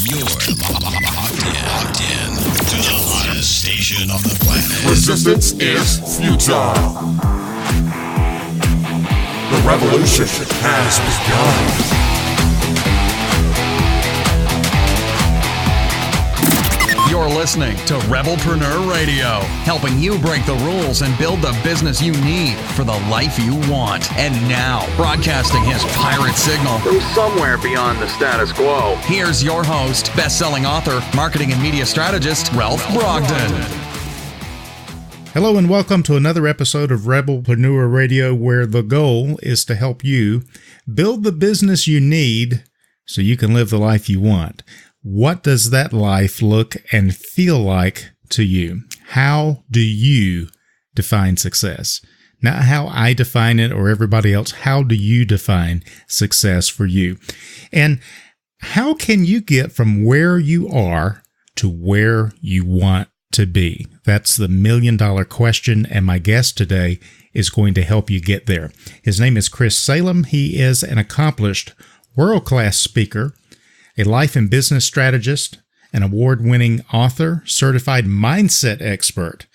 You're locked in to the hottest station on the planet. Resistance is futile. The revolution has begun. You're listening to Rebelpreneur Radio, helping you break the rules and build the business you need for the life you want. And now, broadcasting his pirate signal from somewhere beyond the status quo, here's your host, best-selling author, marketing and media strategist, Ralph Brogden. Hello and welcome to another episode of Rebelpreneur Radio, where the goal is to help you build the business you need so you can live the life you want. What does that life look and feel like to you? How do you define success? Not how I define it or everybody else. How do you define success for you? And how can you get from where you are to where you want to be? That's the million-dollar question, and my guest today is going to help you get there. His name is Chris Salem. He is an accomplished world-class speaker, a life and business strategist, an award-winning author, certified mindset expert,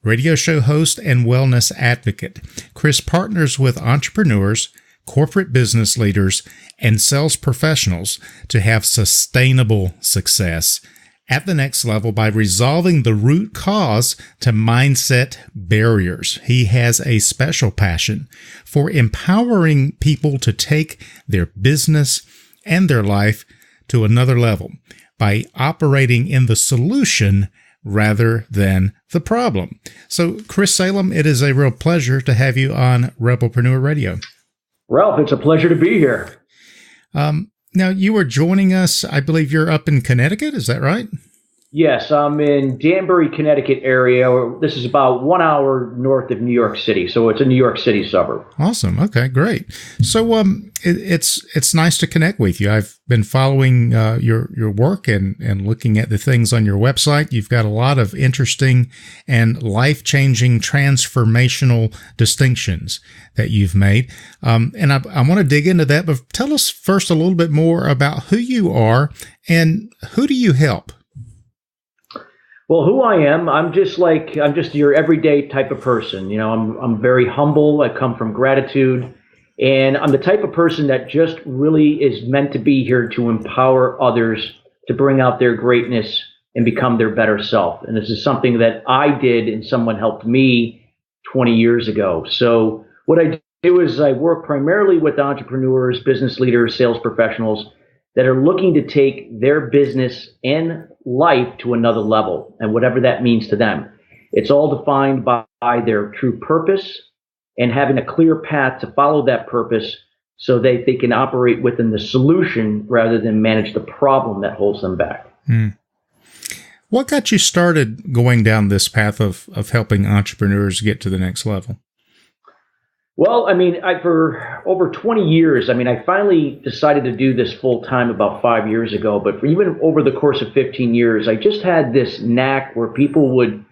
radio show host, and wellness advocate. Chris partners with entrepreneurs, corporate business leaders, and sales professionals to have sustainable success at the next level by resolving the root cause to mindset barriers. He has a special passion for empowering people to take their business and their life to another level by operating in the solution rather than the problem. So, Chris Salem, it is a real pleasure to have you on Rebelpreneur Radio. Ralph, it's a pleasure to be here. Now, you are joining us, I believe you're up in Connecticut, is that right? Yes, I'm in Danbury, Connecticut area. This is about 1 hour north of New York City, so it's a New York City suburb. Awesome. Okay, great. So it's nice to connect with you. I've been following your work and looking at the things on your website. You've got a lot of interesting and life-changing transformational distinctions that you've made. And I want to dig into that, but tell us first a little bit more about who you are and who do you help? Well, who I am, I'm just your everyday type of person. You know, I'm very humble. I come from gratitude, and I'm the type of person that just really is meant to be here to empower others to bring out their greatness and become their better self. And this is something that I did and someone helped me 20 years ago. So what I do is I work primarily with entrepreneurs, business leaders, sales professionals that are looking to take their business and life to another level, and whatever that means to them. It's all defined by their true purpose and having a clear path to follow that purpose so that they can operate within the solution rather than manage the problem that holds them back. What got you started going down this path of helping entrepreneurs get to the next level? Well, I mean, for over 20 years, I finally decided to do this full time about 5 years ago. But even over the course of 15 years, I just had this knack where people would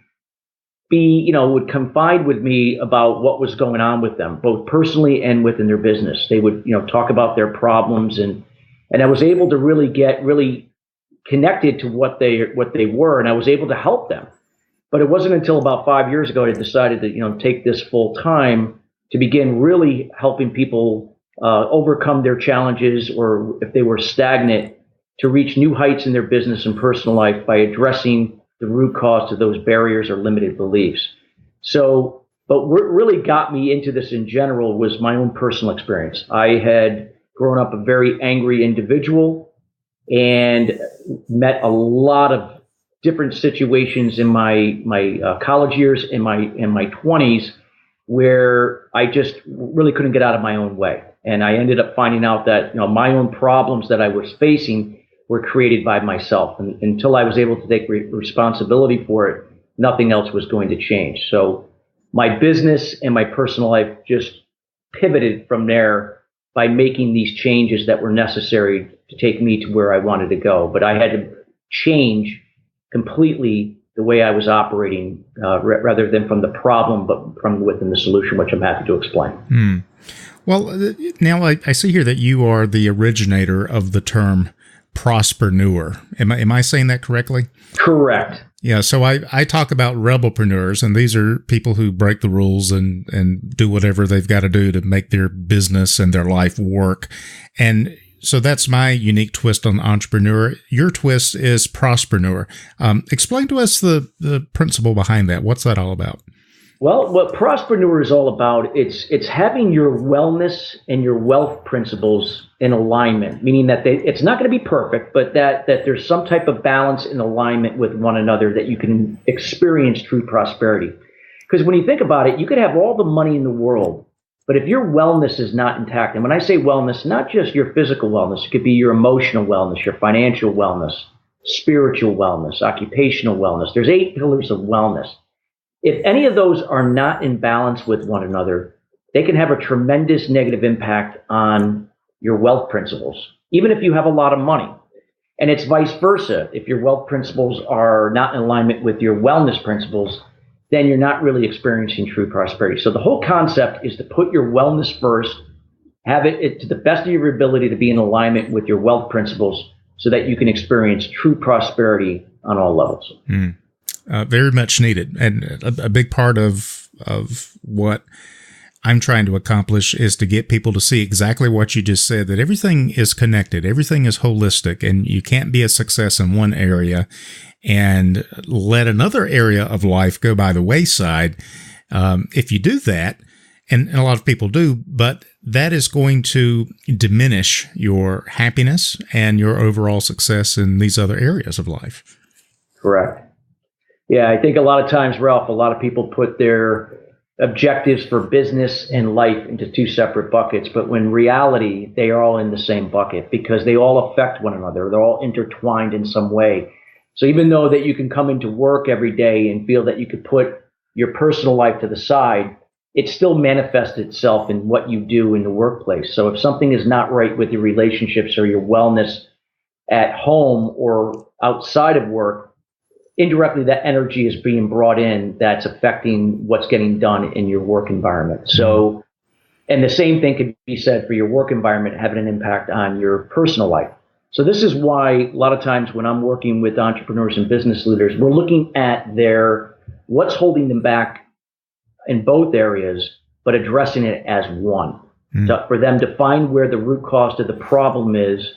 would confide with me about what was going on with them, both personally and within their business. They would, talk about their problems, and I was able to really get connected to what they were, and I was able to help them. But it wasn't until about 5 years ago I decided to, take this full time to begin really helping people overcome their challenges, or if they were stagnant, to reach new heights in their business and personal life by addressing the root cause to those barriers or limited beliefs. So, but what really got me into this in general was my own personal experience. I had grown up a very angry individual and met a lot of different situations in my college years, in my 20s, where I just really couldn't get out of my own way. And I ended up finding out that, my own problems that I was facing were created by myself. And until I was able to take responsibility for it, nothing else was going to change. So my business and my personal life just pivoted from there by making these changes that were necessary to take me to where I wanted to go. But I had to change completely the way I was operating, rather than from the problem, but from within the solution, which I'm happy to explain. Well, now I see here that you are the originator of the term Prospreneur. Am I saying that correctly? Correct. Yeah. So I talk about rebelpreneurs, and these are people who break the rules and do whatever they've got to do to make their business and their life work. And so that's my unique twist on entrepreneur. Your twist is Prospreneur. Explain to us the principle behind that. What's that all about? Well, what Prospreneur is all about, it's having your wellness and your wealth principles in alignment, meaning that it's not going to be perfect, but that there's some type of balance and alignment with one another that you can experience true prosperity. Because when you think about it, you could have all the money in the world, but if your wellness is not intact, and when I say wellness, not just your physical wellness, it could be your emotional wellness, your financial wellness, spiritual wellness, occupational wellness. There's 8 pillars of wellness. If any of those are not in balance with one another, they can have a tremendous negative impact on your wealth principles, even if you have a lot of money. And it's vice versa. If your wealth principles are not in alignment with your wellness principles, then you're not really experiencing true prosperity. So the whole concept is to put your wellness first, have it to the best of your ability to be in alignment with your wealth principles so that you can experience true prosperity on all levels. Very much needed. And a big part of what I'm trying to accomplish is to get people to see exactly what you just said, that everything is connected, everything is holistic, and you can't be a success in one area and let another area of life go by the wayside. If you do that, and a lot of people do, but that is going to diminish your happiness and your overall success in these other areas of life. Correct. Yeah, I think a lot of times, Ralph, a lot of people put their objectives for business and life into 2 separate buckets, but when reality, they are all in the same bucket because they all affect one another. They're all intertwined in some way. So even though that you can come into work every day and feel that you could put your personal life to the side, it still manifests itself in what you do in the workplace. So if something is not right with your relationships or your wellness at home or outside of work, indirectly that energy is being brought in that's affecting what's getting done in your work environment. So, and the same thing could be said for your work environment having an impact on your personal life. So this is why a lot of times when I'm working with entrepreneurs and business leaders, we're looking at what's holding them back in both areas, but addressing it as one. So for them to find where the root cause of the problem is,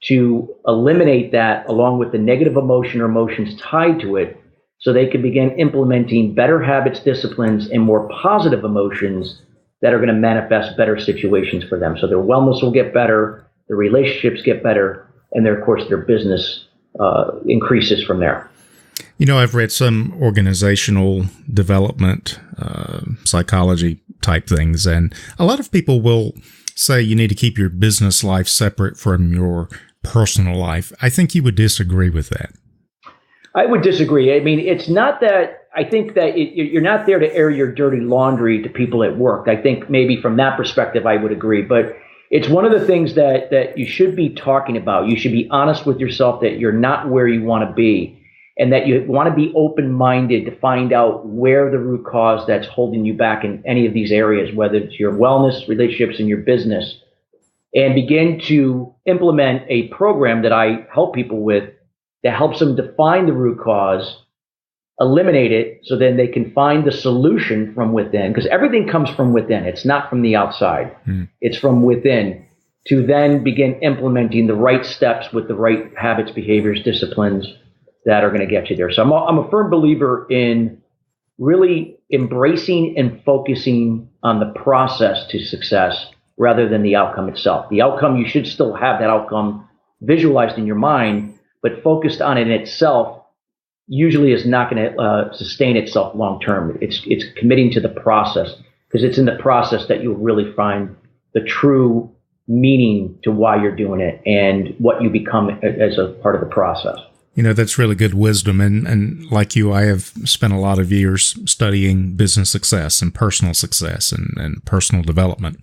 to eliminate that along with the negative emotion or emotions tied to it, so they can begin implementing better habits, disciplines, and more positive emotions that are going to manifest better situations for them. So their wellness will get better, their relationships get better, and of course their business increases from there. You know, I've read some organizational development, psychology type things, and a lot of people will say you need to keep your business life separate from your personal life. I think you would disagree with that. I would disagree. I mean, it's not that I think that you're not there to air your dirty laundry to people at work. I think maybe from that perspective, I would agree. But it's one of the things that you should be talking about. You should be honest with yourself that you're not where you want to be, and that you want to be open-minded to find out where the root cause that's holding you back in any of these areas, whether it's your wellness, relationships, and your business, and begin to implement a program that I help people with that helps them define the root cause, eliminate it, so then they can find the solution from within, because everything comes from within. It's not from the outside. It's from within, to then begin implementing the right steps with the right habits, behaviors, disciplines that are going to get you there. So I'm a firm believer in really embracing and focusing on the process to success rather than the outcome itself. The outcome, you should still have that outcome visualized in your mind, but focused on it itself usually is not going to sustain itself long term. It's committing to the process, because it's in the process that you'll really find the true meaning to why you're doing it and what you become as a part of the process. You know, that's really good wisdom. And like you, I have spent a lot of years studying business success and personal success and personal development.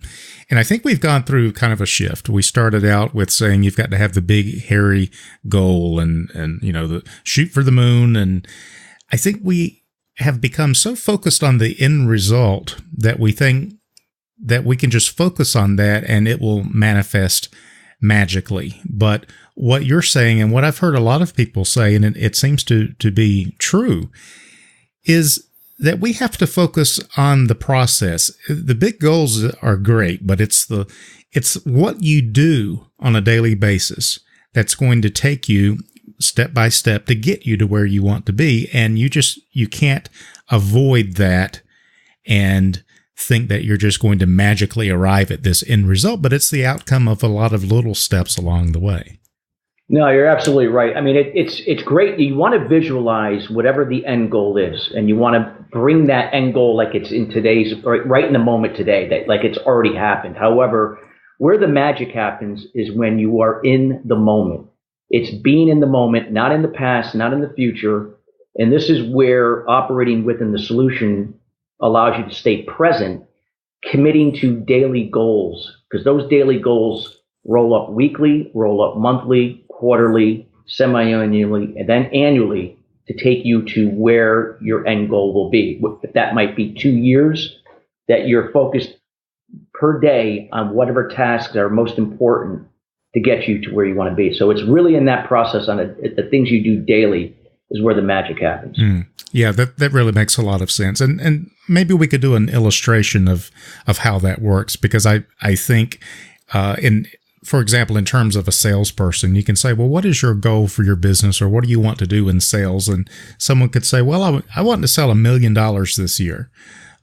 And I think we've gone through kind of a shift. We started out with saying you've got to have the big, hairy goal and you know, the shoot for the moon. And I think we have become so focused on the end result that we think that we can just focus on that and it will manifest magically. But what you're saying and what I've heard a lot of people say, and it seems to be true, is that we have to focus on the process. The big goals are great, but it's what you do on a daily basis that's going to take you step by step to get you to where you want to be. And you can't avoid that and think that you're just going to magically arrive at this end result, but it's the outcome of a lot of little steps along the way. No, you're absolutely right. I mean, it's great. You want to visualize whatever the end goal is, and you want to bring that end goal like it's in today's, right in the moment today, that like it's already happened. However, where the magic happens is when you are in the moment. It's being in the moment, not in the past, not in the future. And this is where operating within the solution allows you to stay present, committing to daily goals, because those daily goals roll up weekly, roll up monthly, quarterly, semi-annually, and then annually to take you to where your end goal will be. That might be 2 years, that you're focused per day on whatever tasks are most important to get you to where you want to be. So it's really in that process on the things you do daily is where the magic happens. Yeah, that really makes a lot of sense. And maybe we could do an illustration of how that works, because I think for example, in terms of a salesperson, you can say, well, what is your goal for your business, or what do you want to do in sales? And someone could say, well, I want to sell $1 million this year.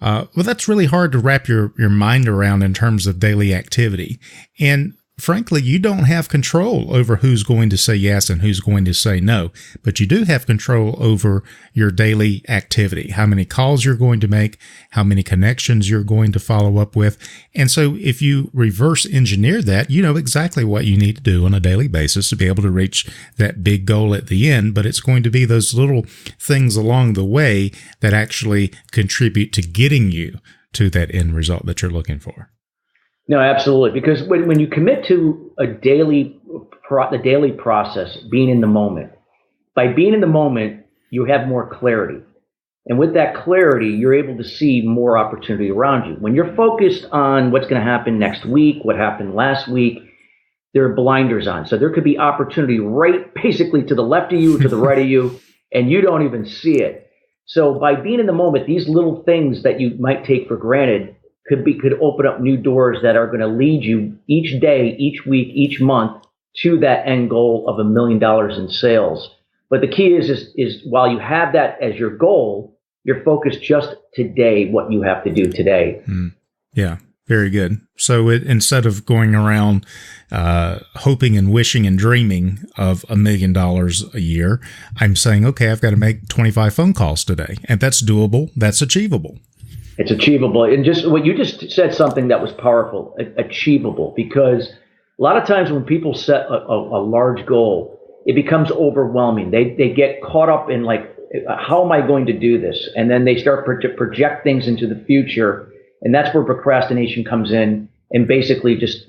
Well, that's really hard to wrap your mind around in terms of daily activity. And frankly, you don't have control over who's going to say yes and who's going to say no, but you do have control over your daily activity, how many calls you're going to make, how many connections you're going to follow up with. And so if you reverse engineer that, you know exactly what you need to do on a daily basis to be able to reach that big goal at the end, but it's going to be those little things along the way that actually contribute to getting you to that end result that you're looking for. No, absolutely. Because when you commit to the daily process, being in the moment, by being in the moment, you have more clarity. And with that clarity, you're able to see more opportunity around you. When you're focused on what's going to happen next week, what happened last week, there are blinders on. So there could be opportunity right basically to the left of you, to the right of you, and you don't even see it. So by being in the moment, these little things that you might take for granted could open up new doors that are going to lead you each day, each week, each month to that end goal of $1 million in sales. But the key is while you have that as your goal, you're focused just today, what you have to do today. Yeah, very good. So instead of going around hoping and wishing and dreaming of $1 million a year, I'm saying, okay, I've got to make 25 phone calls today, and that's doable. That's achievable. It's achievable. And just what you just said, something that was powerful, achievable, because a lot of times when people set a large goal, it becomes overwhelming. They get caught up in like, how am I going to do this? And then they start to project things into the future. And that's where procrastination comes in and basically just,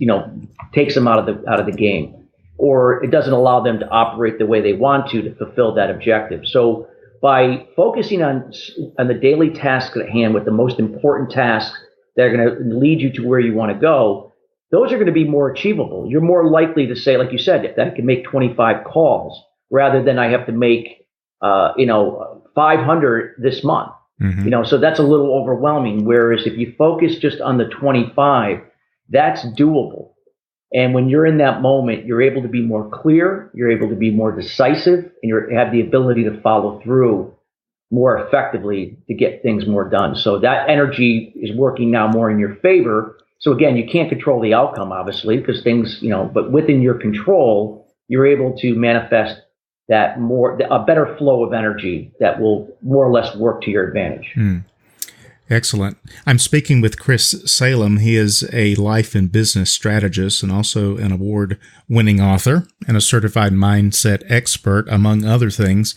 takes them out of the game, or it doesn't allow them to operate the way they want to fulfill that objective. So by focusing on the daily tasks at hand, with the most important tasks that are going to lead you to where you want to go, those are going to be more achievable. You're more likely to say, like you said, that I can make 25 calls rather than I have to make, 500 this month. Mm-hmm. So that's a little overwhelming. Whereas if you focus just on the 25, that's doable. And when you're in that moment, you're able to be more clear, you're able to be more decisive, and you have the ability to follow through more effectively to get things more done. So that energy is working now more in your favor. So again, you can't control the outcome, obviously, because things, but within your control, you're able to manifest a better flow of energy that will more or less work to your advantage. Excellent. I'm speaking with Chris Salem. He is a life and business strategist and also an award-winning author and a certified mindset expert, among other things.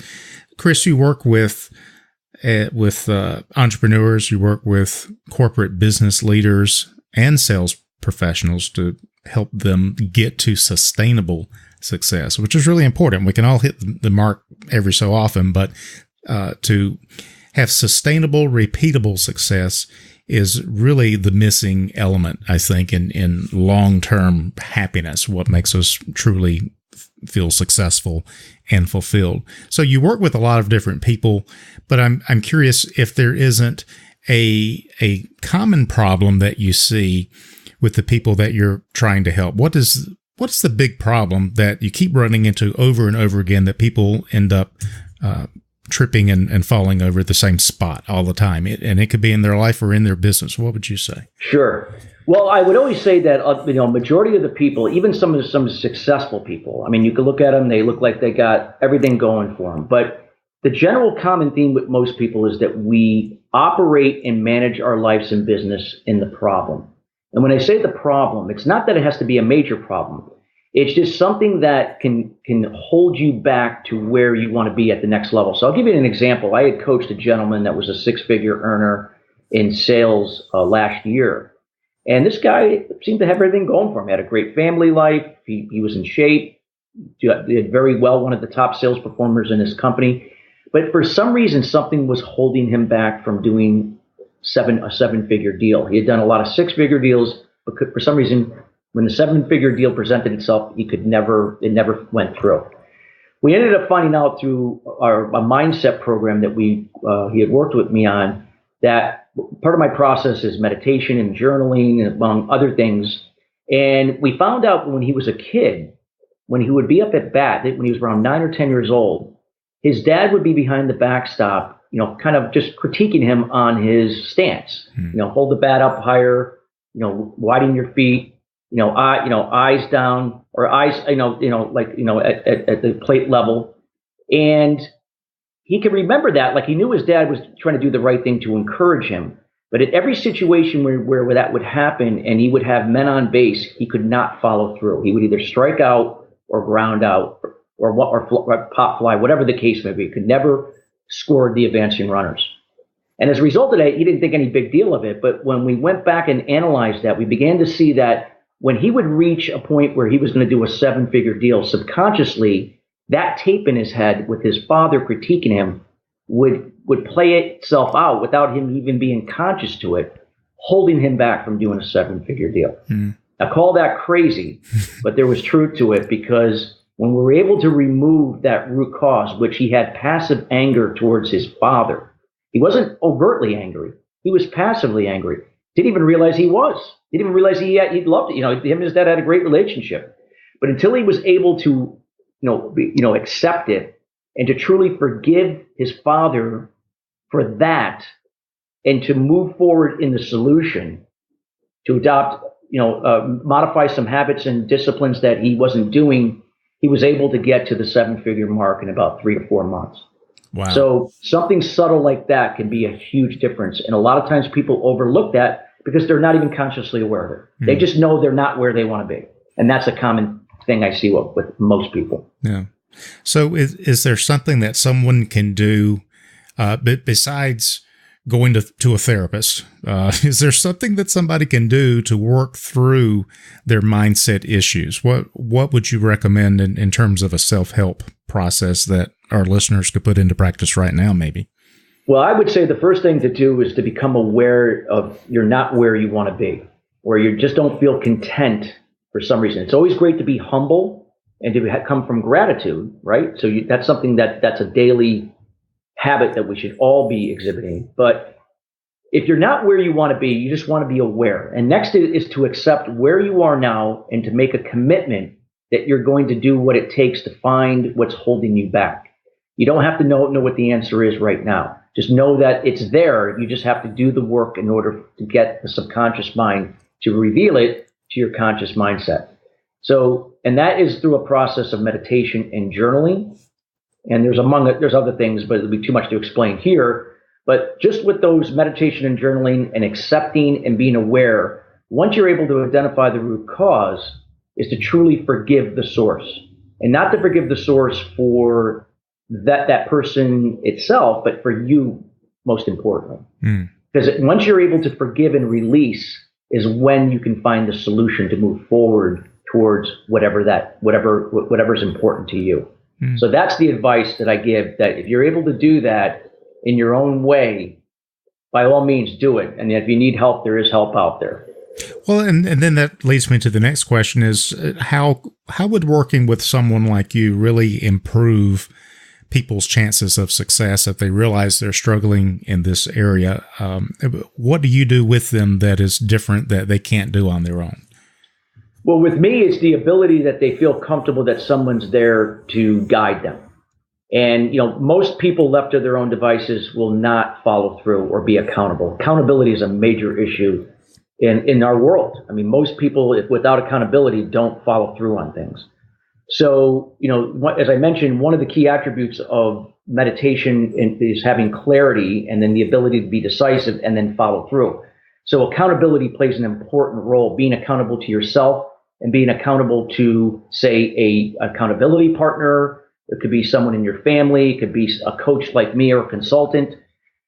Chris, you work with entrepreneurs, you work with corporate business leaders and sales professionals to help them get to sustainable success, which is really important. We can all hit the mark every so often, but to have sustainable, repeatable success is really the missing element, I think, in long-term happiness, what makes us truly feel successful and fulfilled. So you work with a lot of different people, but I'm curious if there isn't a common problem that you see with the people that you're trying to help. What's the big problem that you keep running into over and over again that people end up tripping and falling over the same spot all the time? And it could be in their life or in their business. What would you say? Sure. Well, I would always say that, majority of the people, even some successful people, I mean, you can look at them, they look like they got everything going for them. But the general common theme with most people is that we operate and manage our lives and business in the problem. And when I say the problem, it's not that it has to be a major problem. It's just something that can hold you back to where you want to be at the next level. So I'll give you an example. I had coached a gentleman that was a six-figure earner in sales last year. And this guy seemed to have everything going for him. He had a great family life. He was in shape. He did very well, one of the top sales performers in his company. But for some reason, something was holding him back from doing a seven-figure deal. He had done a lot of six-figure deals, but for some reason, when the seven-figure deal presented itself, it never went through. We ended up finding out through a mindset program that he had worked with me on, that part of my process is meditation and journaling, among other things. And we found out when he was a kid, when he would be up at bat, when he was around 9 or 10 years old, his dad would be behind the backstop, kind of just critiquing him on his stance. Hold the bat up higher, widen your feet, eyes down, or eyes, at the plate level. And he could remember that, like he knew his dad was trying to do the right thing to encourage him. But at every situation where that would happen and he would have men on base, he could not follow through. He would either strike out or ground out or pop fly, whatever the case may be. He could never score the advancing runners. And as a result of that, he didn't think any big deal of it. But when we went back and analyzed that, we began to see that when he would reach a point where he was going to do a seven-figure deal, subconsciously, that tape in his head with his father critiquing him would play itself out without him even being conscious to it, holding him back from doing a seven-figure deal. I call that crazy, but there was truth to it, because when we were able to remove that root cause, which he had passive anger towards his father, he wasn't overtly angry. He was passively angry. Didn't even realize he was. He didn't realize he loved it. Him and his dad had a great relationship. But until he was able to, accept it and to truly forgive his father for that, and to move forward in the solution, to adopt, modify some habits and disciplines that he wasn't doing, he was able to get to the seven-figure mark in about 3 to 4 months. Wow. So something subtle like that can be a huge difference. And a lot of times people overlook that because they're not even consciously aware of it. They just know they're not where they want to be. And that's a common thing I see with most people. Yeah. So is there something that someone can do besides going to a therapist? Is there something that somebody can do to work through their mindset issues? What would you recommend in terms of a self-help process that our listeners could put into practice right now, maybe? Well, I would say the first thing to do is to become aware of you're not where you want to be, or you just don't feel content for some reason. It's always great to be humble and to come from gratitude, right? So that's something that's a daily habit that we should all be exhibiting. But if you're not where you want to be, you just want to be aware. And next is to accept where you are now and to make a commitment that you're going to do what it takes to find what's holding you back. You don't have to know what the answer is right now. Just know that it's there. You just have to do the work in order to get the subconscious mind to reveal it to your conscious mindset. So, and that is through a process of meditation and journaling. And there's other things, but it'll be too much to explain here. But just with those meditation and journaling and accepting and being aware, once you're able to identify the root cause, is to truly forgive the source. And not to forgive the source for that person itself, but for you, most importantly. Because once you're able to forgive and release is when you can find the solution to move forward towards whatever's important to you. So that's the advice that I give, that if you're able to do that in your own way, by all means do it. And if you need help, there is help out there. Well, and then that leads me to the next question is how would working with someone like you really improve people's chances of success if they realize they're struggling in this area? What do you do with them that is different that they can't do on their own? Well, with me, it's the ability that they feel comfortable that someone's there to guide them. And, most people left to their own devices will not follow through or be accountable. Accountability is a major issue in our world. I mean, most people, without accountability, don't follow through on things. So, as I mentioned, one of the key attributes of meditation is having clarity and then the ability to be decisive and then follow through. So accountability plays an important role, being accountable to yourself and being accountable to, say, a accountability partner. It could be someone in your family. It could be a coach like me or a consultant.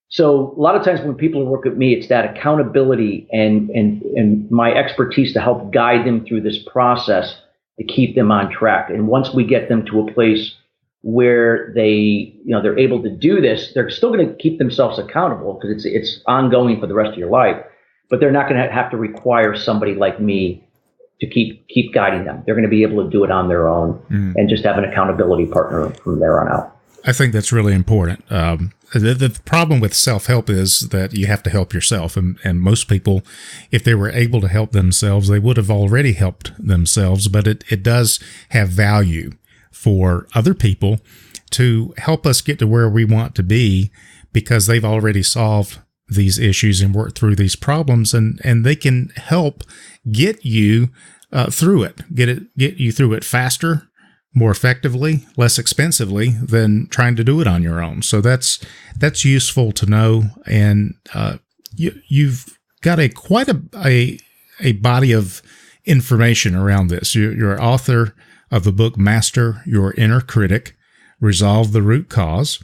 So a lot of times when people work with me, it's that accountability and my expertise to help guide them through this process to keep them on track. And once we get them to a place where they're able to do this, they're still going to keep themselves accountable because it's ongoing for the rest of your life. But they're not going to have to require somebody like me to keep guiding them. They're going to be able to do it on their own and just have an accountability partner from there on out. I think that's really important. The problem with self-help is that you have to help yourself. And most people, if they were able to help themselves, they would have already helped themselves. But it does have value for other people to help us get to where we want to be because they've already solved these issues and worked through these problems. And they can help get you through it, get you through it faster, more effectively, less expensively than trying to do it on your own. So that's useful to know. And you've got quite a body of information around this. You're author of the book Master Your Inner Critic, Resolve the Root Cause.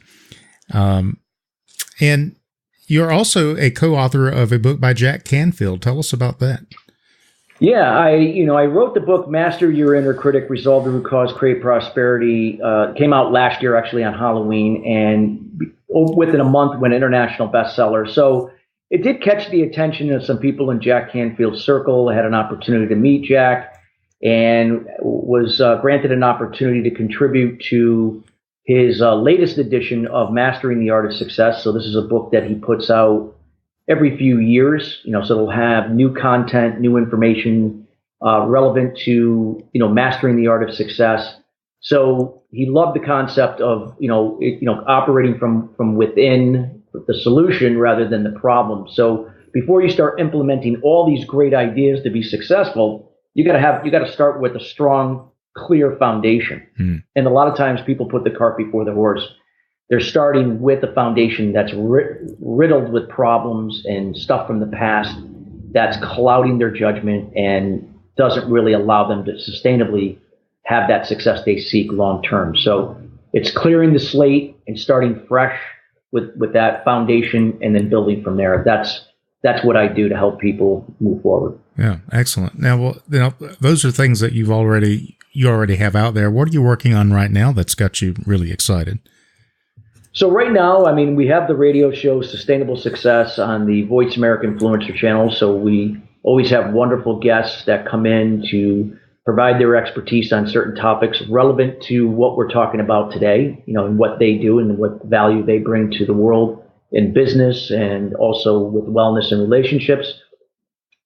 And you're also a co-author of a book by Jack Canfield. Tell us about that. Yeah, I wrote the book Master Your Inner Critic, Resolve the Root Cause, Create Prosperity. Came out last year, actually, on Halloween, and within a month went international bestseller. So it did catch the attention of some people in Jack Canfield's circle. I had an opportunity to meet Jack and was granted an opportunity to contribute to his latest edition of Mastering the Art of Success. So this is a book that he puts out every few years, so it'll have new content, new information relevant to, mastering the art of success. So he loved the concept of, operating from within the solution rather than the problem. So before you start implementing all these great ideas to be successful, you got to start with a strong, clear foundation. And a lot of times people put the cart before the horse. They're starting with a foundation that's riddled with problems and stuff from the past that's clouding their judgment and doesn't really allow them to sustainably have that success they seek long term. So it's clearing the slate and starting fresh with that foundation and then building from there. That's what I do to help people move forward. Yeah, excellent. Now, those are things that you already have out there. What are you working on right now that's got you really excited? So right now, we have the radio show Sustainable Success on the Voice America Influencer channel. So we always have wonderful guests that come in to provide their expertise on certain topics relevant to what we're talking about today, and what they do and what value they bring to the world in business and also with wellness and relationships.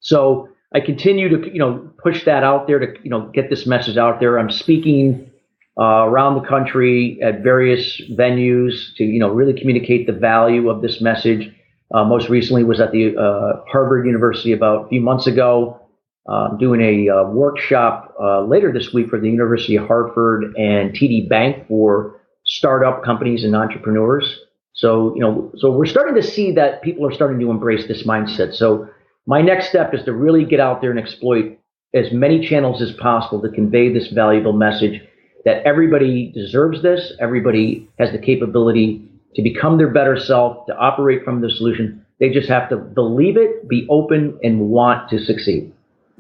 So I continue to, push that out there to, get this message out there. I'm speaking around the country at various venues to, really communicate the value of this message. Most recently was at the Harvard University about a few months ago, doing a workshop later this week for the University of Hartford and TD Bank for startup companies and entrepreneurs. So, so we're starting to see that people are starting to embrace this mindset. So my next step is to really get out there and exploit as many channels as possible to convey this valuable message that everybody deserves this. Everybody has the capability to become their better self, to operate from the solution. They just have to believe it, be open, and want to succeed.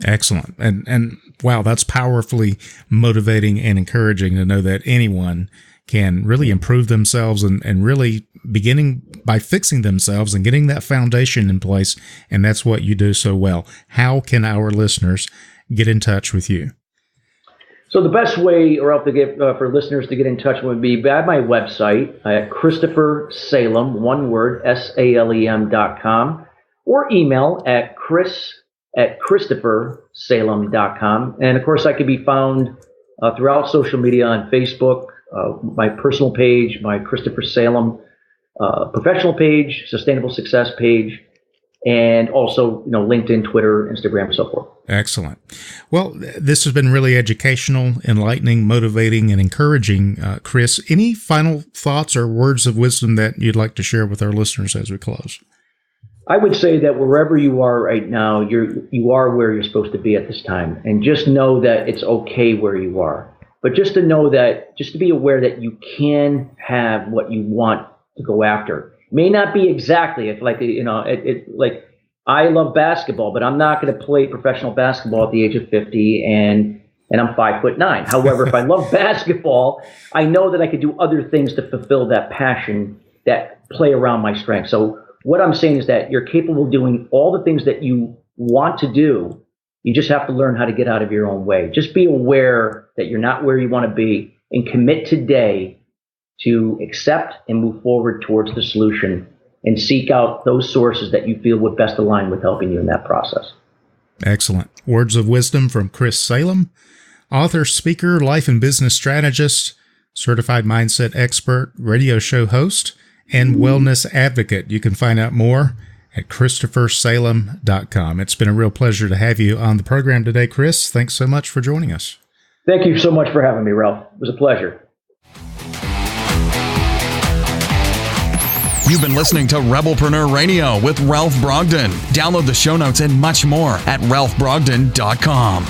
Excellent. And wow, that's powerfully motivating and encouraging to know that anyone can really improve themselves and really beginning by fixing themselves and getting that foundation in place. And that's what you do so well. How can our listeners get in touch with you? So the best way for listeners to get in touch would be by my website at Christopher Salem, one word, SALEM.com, or email at chris@christophersalem.com. And of course, I can be found throughout social media on Facebook, my personal page, my Christopher Salem professional page, sustainable success page, and also, LinkedIn, Twitter, Instagram, and so forth. Excellent. Well, this has been really educational, enlightening, motivating, and encouraging. Chris, any final thoughts or words of wisdom that you'd like to share with our listeners as we close? I would say that wherever you are right now, you are where you're supposed to be at this time, and just know that it's okay where you are. But just to be aware that you can have what you want to go after. May not be exactly like I love basketball, but I'm not going to play professional basketball at the age of 50 and I'm 5'9". However, if I love basketball, I know that I could do other things to fulfill that passion that play around my strengths. So what I'm saying is that you're capable of doing all the things that you want to do. You just have to learn how to get out of your own way. Just be aware that you're not where you want to be and commit today to accept and move forward towards the solution and seek out those sources that you feel would best align with helping you in that process. Excellent. Words of wisdom from Chris Salem, author, speaker, life and business strategist, certified mindset expert, radio show host, and wellness advocate. You can find out more at ChristopherSalem.com. It's been a real pleasure to have you on the program today, Chris. Thanks so much for joining us. Thank you so much for having me, Ralph. It was a pleasure. You've been listening to Rebelpreneur Radio with Ralph Brogden. Download the show notes and much more at ralphbrogden.com.